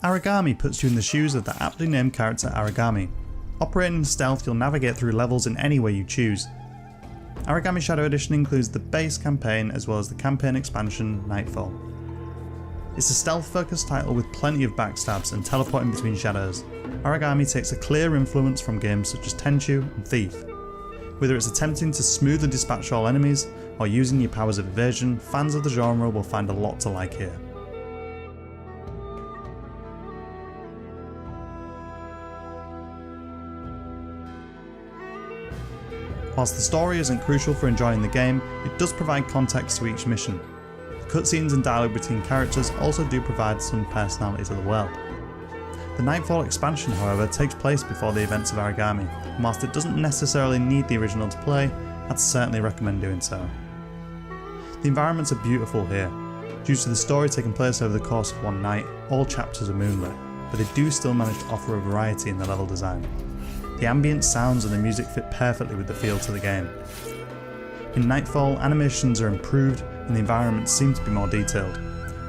Aragami puts you in the shoes of the aptly named character Aragami. Operating in stealth, you'll navigate through levels in any way you choose. Aragami Shadow Edition includes the base campaign as well as the campaign expansion, Nightfall. It's a stealth-focused title with plenty of backstabs and teleporting between shadows. Aragami takes a clear influence from games such as Tenchu and Thief. Whether it's attempting to smoothly dispatch all enemies or using your powers of evasion, fans of the genre will find a lot to like here. Whilst the story isn't crucial for enjoying the game, it does provide context to each mission. The cutscenes and dialogue between characters also do provide some personality to the world. The Nightfall expansion, however, takes place before the events of Aragami, and whilst it doesn't necessarily need the original to play, I'd certainly recommend doing so. The environments are beautiful here. Due to the story taking place over the course of one night, all chapters are moonlit, but they do still manage to offer a variety in the level design. The ambient sounds and the music fit perfectly with the feel to the game. In Nightfall, animations are improved and the environments seem to be more detailed.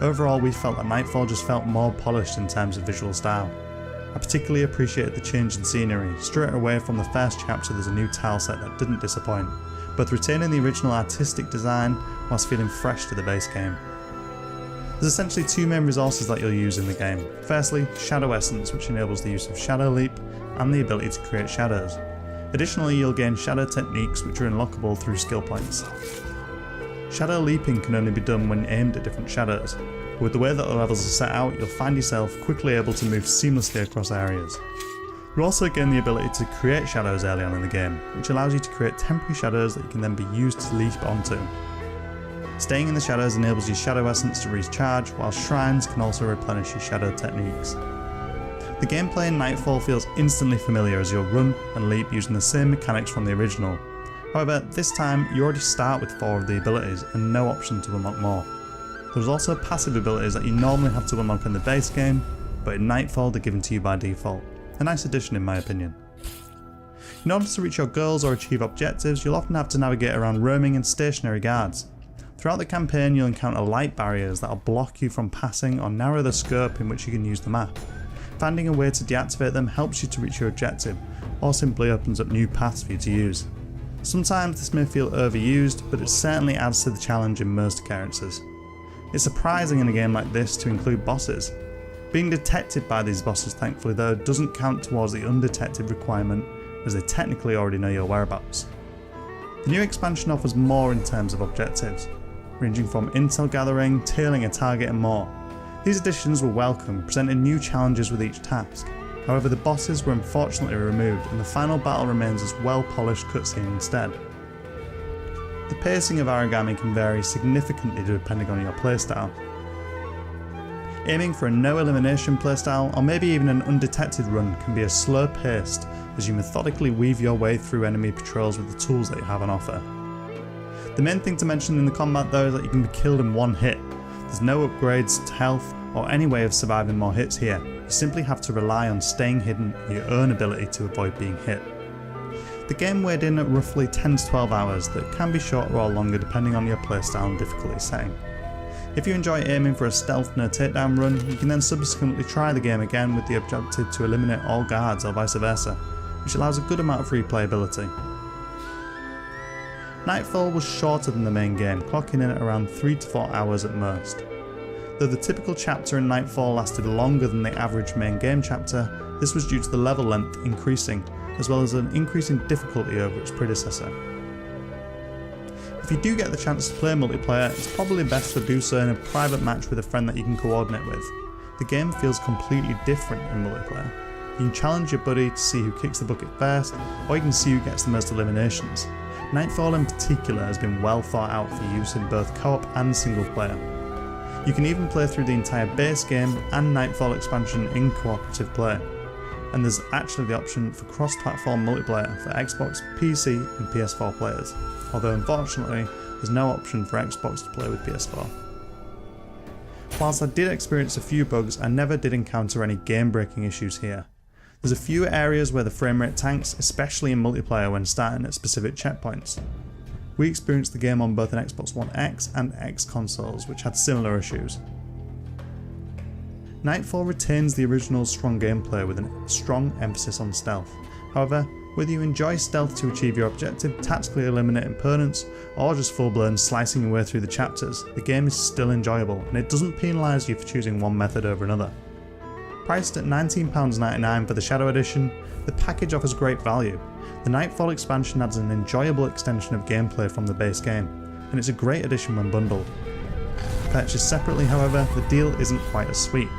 Overall, we felt that Nightfall just felt more polished in terms of visual style. I particularly appreciated the change in scenery. Straight away from the first chapter there's a new tile set that didn't disappoint, both retaining the original artistic design whilst feeling fresh to the base game. There's essentially two main resources that you'll use in the game. Firstly, Shadow Essence, which enables the use of Shadow Leap and the ability to create shadows. Additionally, you'll gain shadow techniques which are unlockable through skill points. Shadow leaping can only be done when aimed at different shadows, but with the way that the levels are set out, you'll find yourself quickly able to move seamlessly across areas. You also gain the ability to create shadows early on in the game, which allows you to create temporary shadows that you can then be used to leap onto. Staying in the shadows enables your Shadow Essence to recharge, while shrines can also replenish your shadow techniques. The gameplay in Nightfall feels instantly familiar as you'll run and leap using the same mechanics from the original. However, this time you already start with 4 of the abilities and no option to unlock more. There's also passive abilities that you normally have to unlock in the base game, but in Nightfall they're given to you by default. A nice addition in my opinion. In order to reach your goals or achieve objectives, you'll often have to navigate around roaming and stationary guards. Throughout the campaign you'll encounter light barriers that will block you from passing or narrow the scope in which you can use the map. Finding a way to deactivate them helps you to reach your objective, or simply opens up new paths for you to use. Sometimes this may feel overused, but it certainly adds to the challenge in most occurrences. It's surprising in a game like this to include bosses. Being detected by these bosses thankfully though doesn't count towards the undetected requirement, as they technically already know your whereabouts. The new expansion offers more in terms of objectives, ranging from intel gathering, tailing a target and more. These additions were welcome, presenting new challenges with each task. However, the bosses were unfortunately removed and the final battle remains as well-polished cutscene instead. The pacing of Aragami can vary significantly depending on your playstyle. Aiming for a no elimination playstyle or maybe even an undetected run can be a slow paced as you methodically weave your way through enemy patrols with the tools that you have on offer. The main thing to mention in the combat though is that you can be killed in one hit. There's no upgrades to health or any way of surviving more hits here. You simply have to rely on staying hidden and your own ability to avoid being hit. The game weighed in at roughly 10 to 12 hours that can be shorter or longer depending on your playstyle and difficulty setting. If you enjoy aiming for a stealth no takedown run, you can then subsequently try the game again with the objective to eliminate all guards or vice versa, which allows a good amount of replayability. Nightfall was shorter than the main game, clocking in at around 3 to 4 hours at most. Though the typical chapter in Nightfall lasted longer than the average main game chapter, this was due to the level length increasing, as well as an increase in difficulty over its predecessor. If you do get the chance to play multiplayer, it's probably best to do so in a private match with a friend that you can coordinate with. The game feels completely different in multiplayer. You can challenge your buddy to see who kicks the bucket first, or you can see who gets the most eliminations. Nightfall in particular has been well thought out for use in both co-op and single player. You can even play through the entire base game and Nightfall expansion in cooperative play, and there's actually the option for cross-platform multiplayer for Xbox, PC and PS4 players, although unfortunately there's no option for Xbox to play with PS4. Whilst I did experience a few bugs, I never did encounter any game-breaking issues here. There's a few areas where the frame rate tanks, especially in multiplayer when starting at specific checkpoints. We experienced the game on both an Xbox One X and X consoles, which had similar issues. Nightfall retains the original strong gameplay with a strong emphasis on stealth. However, whether you enjoy stealth to achieve your objective, tactically eliminating opponents, or just full-blown slicing your way through the chapters, the game is still enjoyable and it doesn't penalise you for choosing one method over another. Priced at £19.99 for the Shadow Edition, the package offers great value. The Nightfall expansion adds an enjoyable extension of gameplay from the base game, and it's a great addition when bundled. Purchased separately, however, the deal isn't quite as sweet.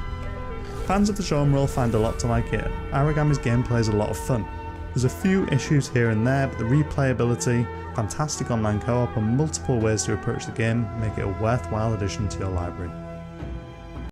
Fans of the genre will find a lot to like here. Aragami's gameplay is a lot of fun. There's a few issues here and there, but the replayability, fantastic online co-op and multiple ways to approach the game make it a worthwhile addition to your library.